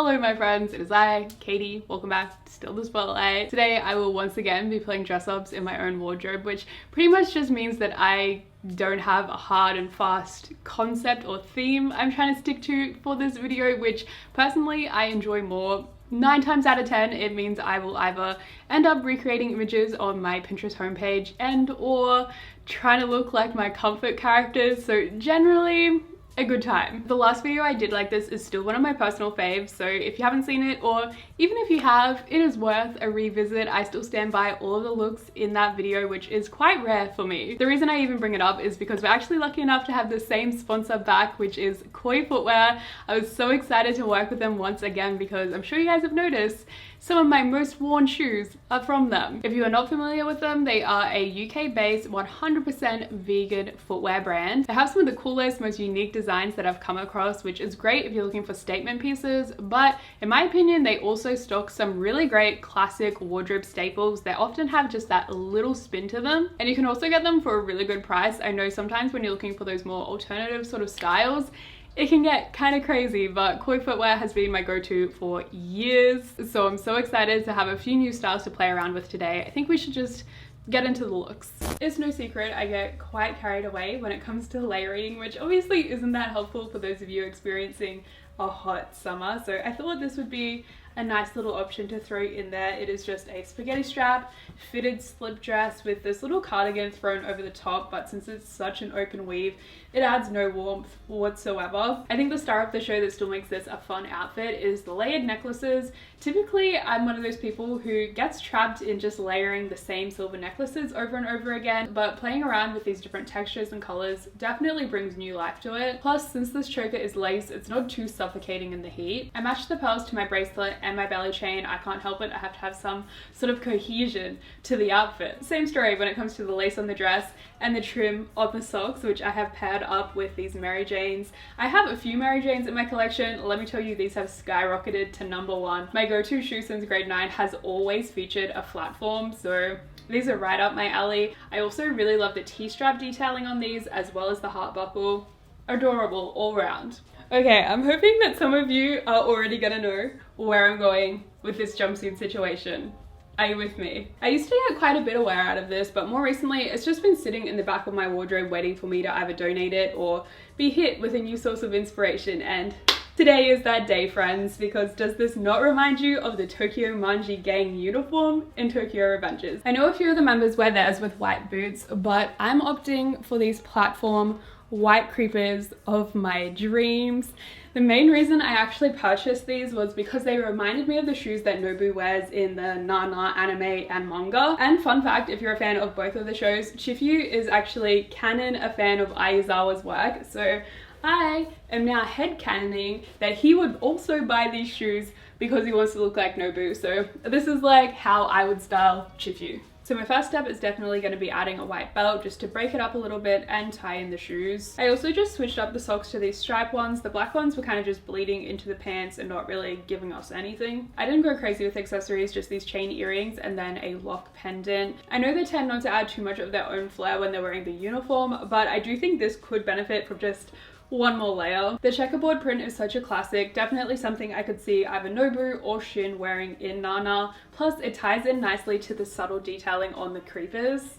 Hello my friends, it is I, Katie. Welcome back to Still the Spotlight. Today I will once again be playing dress ups in my own wardrobe, which pretty much just means that I don't have a hard and fast concept or theme I'm trying to stick to for this video, which personally I enjoy more. 9 times out of 10 it means I will either end up recreating images on my Pinterest homepage and or trying to look like my comfort characters, so generally a good time. The last video I did like this is still one of my personal faves, so if you haven't seen it, or even if you have, it is worth a revisit. I still stand by all of the looks in that video, which is quite rare for me. The reason I even bring it up is because we're actually lucky enough to have the same sponsor back, which is Footwear. I was so excited to work with them once again because I'm sure you guys have noticed some of my most worn shoes are from them. If you are not familiar with them, they are a UK-based 100% vegan footwear brand. They have some of the coolest, most unique designs that I've come across, which is great if you're looking for statement pieces, but in my opinion, they also stock some really great classic wardrobe staples that often have just that little spin to them. And you can also get them for a really good price. I know sometimes when you're looking for those more alternative sort of styles, it can get kind of crazy, but Footwear has been my go-to for years. So I'm so excited to have a few new styles to play around with today. I think we should just get into the looks. It's no secret I get quite carried away when it comes to layering, which obviously isn't that helpful for those of you experiencing a hot summer. So I thought this would be a nice little option to throw in there. It is just a spaghetti strap fitted slip dress with this little cardigan thrown over the top, but since it's such an open weave, it adds no warmth whatsoever. I think the star of the show that still makes this a fun outfit is the layered necklaces. Typically, I'm one of those people who gets trapped in just layering the same silver necklaces over and over again, but playing around with these different textures and colors definitely brings new life to it. Plus, since this choker is lace, it's not too suffocating in the heat. I matched the pearls to my bracelet and my belly chain. I can't help it, I have to have some sort of cohesion to the outfit. Same story when it comes to the lace on the dress and the trim on the socks, which I have paired up with these Mary Janes. I have a few Mary Janes in my collection. Let me tell you, these have skyrocketed to #1. My go-to shoe since grade 9 has always featured a flat form, so these are right up my alley. I also really love the T-strap detailing on these, as well as the heart buckle. Adorable all round. Okay, I'm hoping that some of you are already gonna know where I'm going with this jumpsuit situation. Are you with me? I used to get quite a bit of wear out of this, but more recently it's just been sitting in the back of my wardrobe waiting for me to either donate it or be hit with a new source of inspiration, and today is that day, friends, because does this not remind you of the Tokyo Manji gang uniform in Tokyo Revengers? I know a few of the members wear theirs with white boots, but I'm opting for these platform white creepers of my dreams. The main reason I actually purchased these was because they reminded me of the shoes that Nobu wears in the Nana anime and manga. And fun fact, if you're a fan of both of the shows, Chifu is actually canon a fan of Aizawa's work, so I am now headcanoning that he would also buy these shoes because he wants to look like Nobu. So this is like how I would style Chifu. So my first step is definitely going to be adding a white belt just to break it up a little bit and tie in the shoes. I also just switched up the socks to these striped ones. The black ones were kind of just bleeding into the pants and not really giving us anything. I didn't go crazy with accessories, just these chain earrings and then a lock pendant. I know they tend not to add too much of their own flair when they're wearing the uniform, but I do think this could benefit from just one more layer. The checkerboard print is such a classic, definitely something I could see either Nobu or Shin wearing in Nana. Plus it ties in nicely to the subtle detailing on the creepers.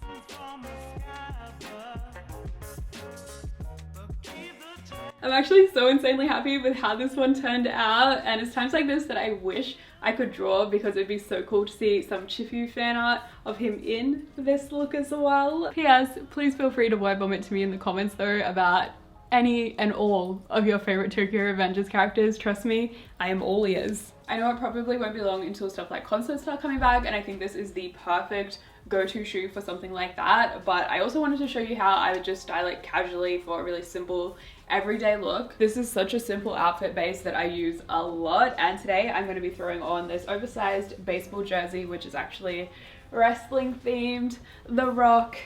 I'm actually so insanely happy with how this one turned out, and it's times like this that I wish I could draw because it'd be so cool to see some Chifu fan art of him in this look as well. P.S. please feel free to word vomit to me in the comments though about any and all of your favorite Tokyo Revengers characters. Trust me, I am all ears. I know it probably won't be long until stuff like concerts start coming back, and I think this is the perfect go-to shoe for something like that, but I also wanted to show you how I would just style it casually for a really simple everyday look. This is such a simple outfit base that I use a lot, and today I'm going to be throwing on this oversized baseball jersey, which is actually wrestling themed. The Rock,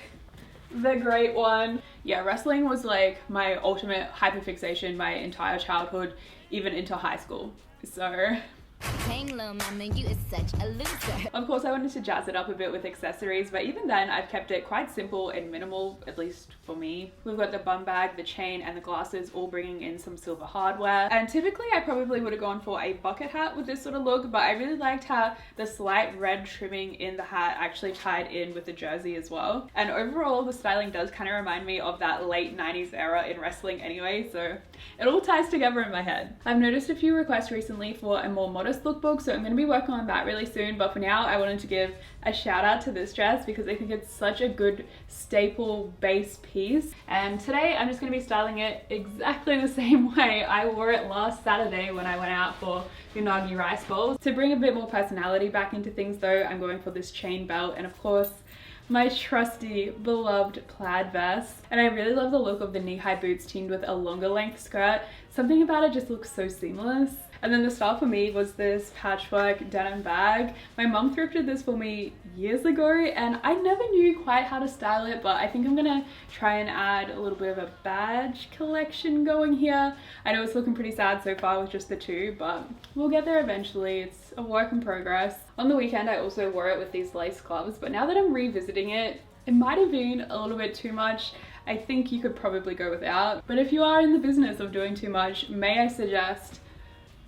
the great one. Yeah, wrestling was like my ultimate hyperfixation my entire childhood, even into high school. So Tang little mama, you is such a loser. Of course, I wanted to jazz it up a bit with accessories, but even then I've kept it quite simple and minimal, at least for me. We've got the bum bag, the chain, and the glasses all bringing in some silver hardware. And typically I probably would have gone for a bucket hat with this sort of look, but I really liked how the slight red trimming in the hat actually tied in with the jersey as well. And overall, the styling does kind of remind me of that late 90s era in wrestling anyway, so it all ties together in my head. I've noticed a few requests recently for a more modest lookbook, so I'm going to be working on that really soon, but for now I wanted to give a shout out to this dress because I think it's such a good staple base piece. And today I'm just going to be styling it exactly the same way I wore it last Saturday when I went out for unagi rice bowls. To bring a bit more personality back into things though, I'm going for this chain belt and of course my trusty beloved plaid vest. And I really love the look of the knee-high boots teamed with a longer length skirt. Something about it just looks so seamless. And then the style for me was this patchwork denim bag. My mum thrifted this for me years ago and I never knew quite how to style it, but I think I'm gonna try and add a little bit of a badge collection going here. I know it's looking pretty sad so far with just the two, but we'll get there eventually. It's a work in progress. On the weekend I also wore it with these lace gloves, but now that I'm revisiting it, it might have been a little bit too much. I think you could probably go without, but if you are in the business of doing too much, may I suggest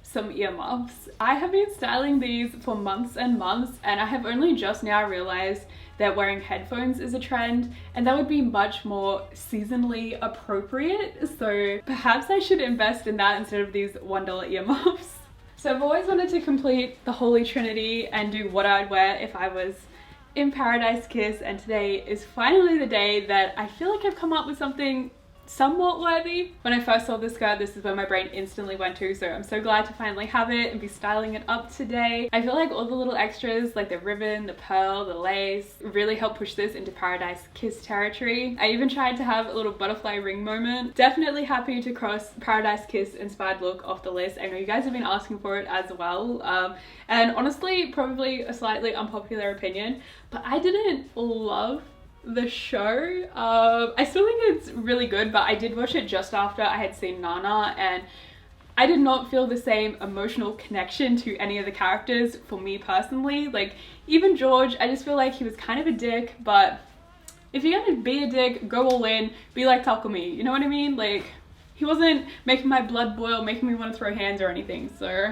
some earmuffs. I have been styling these for months and months and I have only just now realized that wearing headphones is a trend and that would be much more seasonally appropriate, so perhaps I should invest in that instead of these $1 earmuffs. So I've always wanted to complete the Holy Trinity and do what I'd wear if I was in Paradise Kiss, and today is finally the day that I feel like I've come up with something somewhat worthy. When I first saw this skirt, this is where my brain instantly went to, so I'm so glad to finally have it and be styling it up today. I feel like all the little extras like the ribbon, the pearl, the lace really help push this into Paradise Kiss territory. I even tried to have a little butterfly ring moment. Definitely happy to cross Paradise Kiss inspired look off the list. I know you guys have been asking for it as well, and honestly probably a slightly unpopular opinion, but I didn't love the show. I still think it's really good, but I did watch it just after I had seen Nana and I did not feel the same emotional connection to any of the characters for me personally. Like even George, I just feel like he was kind of a dick, but if you're gonna be a dick, go all in, be like Takumi, you know what I mean? Like he wasn't making my blood boil, making me want to throw hands or anything, so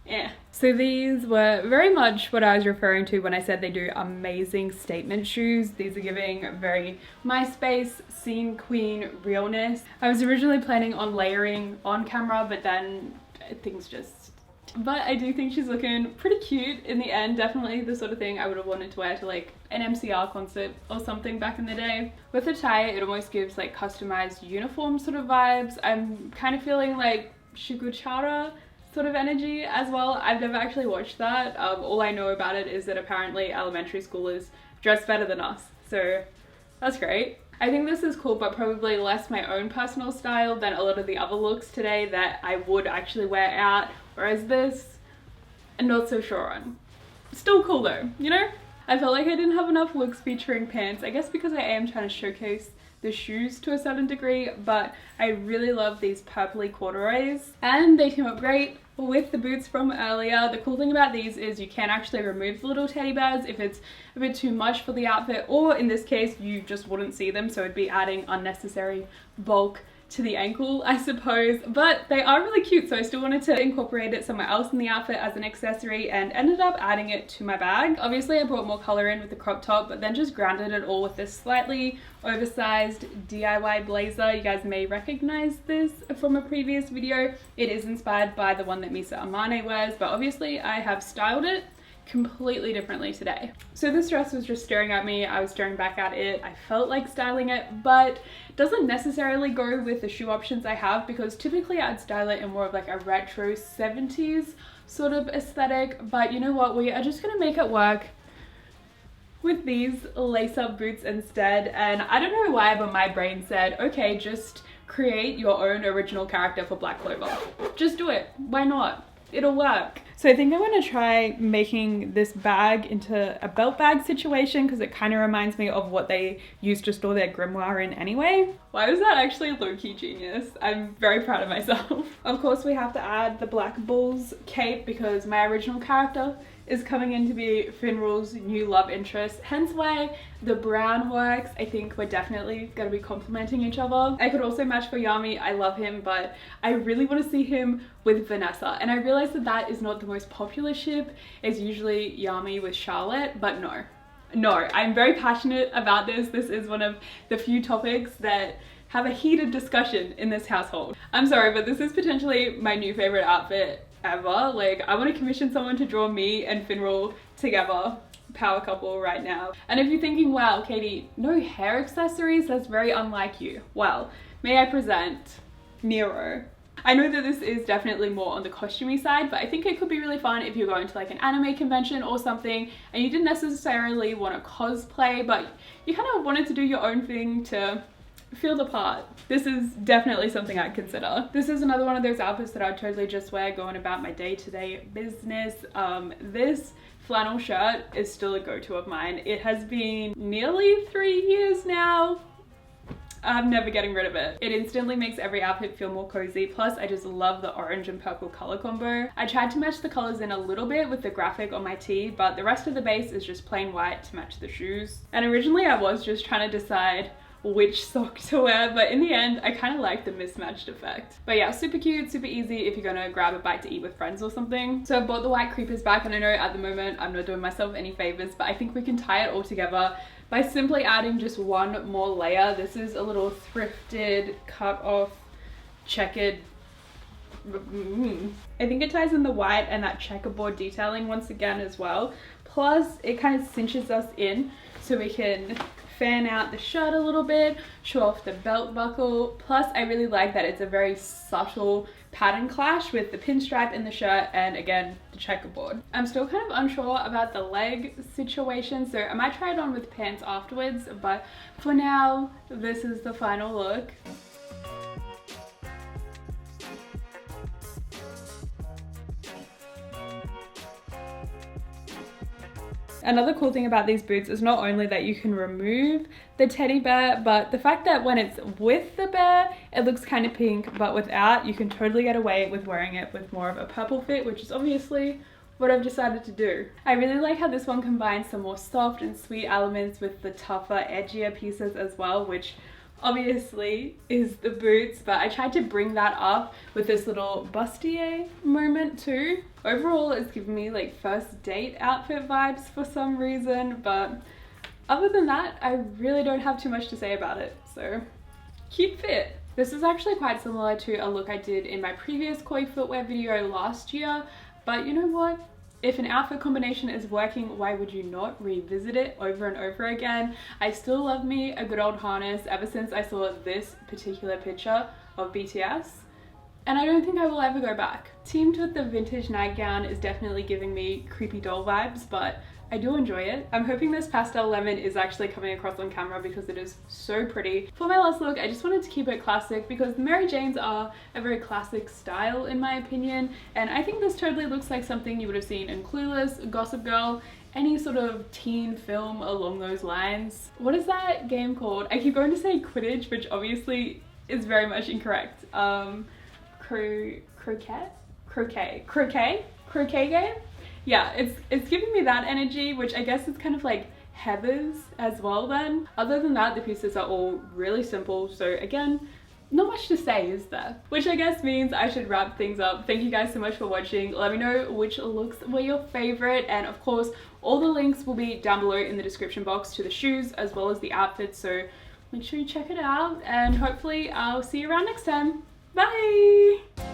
yeah. So these were very much what I was referring to when I said they do amazing statement shoes. These are giving very MySpace, scene queen realness. I was originally planning on layering on camera, but then things just... But I do think she's looking pretty cute in the end. Definitely the sort of thing I would have wanted to wear to like an MCR concert or something back in the day. With the tie, it almost gives like customized uniform sort of vibes. I'm kind of feeling like Shiguchara sort of energy as well. I've never actually watched that. All I know about it is that apparently elementary schoolers dress better than us, so that's great. I think this is cool, but probably less my own personal style than a lot of the other looks today that I would actually wear out, whereas this, I'm not so sure on. Still cool though, you know? I felt like I didn't have enough looks featuring pants, I guess because I am trying to showcase the shoes to a certain degree, but I really love these purpley corduroys and they came up great with the boots from earlier. The cool thing about these is you can actually remove the little teddy bears if it's a bit too much for the outfit, or in this case you just wouldn't see them, so it'd be adding unnecessary bulk to the ankle, I suppose, but they are really cute, so I still wanted to incorporate it somewhere else in the outfit as an accessory and ended up adding it to my bag. Obviously I brought more color in with the crop top, but then just grounded it all with this slightly oversized DIY blazer. You guys may recognize this from a previous video. It is inspired by the one that Misa Amane wears, but obviously I have styled it completely differently today. So this dress was just staring at me, I was staring back at it, I felt like styling it, but it doesn't necessarily go with the shoe options I have because typically I'd style it in more of like a retro 70s sort of aesthetic, but you know what, we are just gonna make it work with these lace-up boots instead. And I don't know why, but my brain said, okay, just create your own original character for Black Clover. Just do it, why not? It'll work. So I think I'm gonna try making this bag into a belt bag situation because it kind of reminds me of what they used to store their grimoire in anyway. Why was that actually low-key genius? I'm very proud of myself. Of course, we have to add the Black Bull's cape because my original character is coming in to be Finral's new love interest, hence why the brown works. I think we're definitely going to be complementing each other. I could also match for Yami. I love him, but I really want to see him with Vanessa, and I realized that that is not the most popular ship. It's usually Yami with Charlotte, but no, I'm very passionate about this. This is one of the few topics that have a heated discussion in this household. I'm sorry, but this is potentially my new favorite outfit ever. Like, I want to commission someone to draw me and Finral together, power couple right now. And if you're thinking, wow, Katie, no hair accessories, that's very unlike you. Well, may I present Nero. I know that this is definitely more on the costumey side, but I think it could be really fun if you're going to like an anime convention or something and you didn't necessarily want to cosplay, but you kind of wanted to do your own thing to feel the part. This is definitely something I'd consider. This is another one of those outfits that I'd totally just wear going about my day-to-day business. This flannel shirt is still a go-to of mine. It has been nearly 3 years now. I'm never getting rid of it. It instantly makes every outfit feel more cozy. Plus, I just love the orange and purple color combo. I tried to match the colors in a little bit with the graphic on my tee, but the rest of the base is just plain white to match the shoes. And originally I was just trying to decide which sock to wear, but in the end I kind of like the mismatched effect. But yeah, super cute, super easy if you're gonna grab a bite to eat with friends or something. So I bought the white creepers back, and I know at the moment I'm not doing myself any favors, but I think we can tie it all together by simply adding just one more layer. This is a little thrifted, cut off, checkered. I think it ties in the white and that checkerboard detailing once again as well. Plus it kind of cinches us in so we can fan out the shirt a little bit, show off the belt buckle. Plus I really like that it's a very subtle pattern clash with the pinstripe in the shirt and again the checkerboard. I'm still kind of unsure about the leg situation, so I might try it on with pants afterwards, but for now this is the final look. Another cool thing about these boots is not only that you can remove the teddy bear, but the fact that when it's with the bear, it looks kind of pink, but without, you can totally get away with wearing it with more of a purple fit, which is obviously what I've decided to do. I really like how this one combines some more soft and sweet elements with the tougher, edgier pieces as well, which obviously is the boots, but I tried to bring that up with this little bustier moment too. Overall, it's given me like first date outfit vibes for some reason, but other than that, I really don't have too much to say about it. So, cute fit. This is actually quite similar to a look I did in my previous koi footwear video last year, but you know what? If an outfit combination is working, why would you not revisit it over and over again? I still love me a good old harness ever since I saw this particular picture of BTS, and I don't think I will ever go back. Teamed with the vintage nightgown is definitely giving me creepy doll vibes, but I do enjoy it. I'm hoping this pastel lemon is actually coming across on camera because it is so pretty. For my last look, I just wanted to keep it classic because the Mary Janes are a very classic style in my opinion, and I think this totally looks like something you would have seen in Clueless, Gossip Girl, any sort of teen film along those lines. What is that game called? I keep going to say Quidditch, which obviously is very much incorrect. Croquet game? Yeah, it's giving me that energy, which I guess is kind of like Heather's as well then. Other than that, the pieces are all really simple, so again, not much to say, is there? Which I guess means I should wrap things up. Thank you guys so much for watching. Let me know which looks were your favorite, and of course, all the links will be down below in the description box to the shoes as well as the outfits, so make sure you check it out, and hopefully I'll see you around next time. Bye!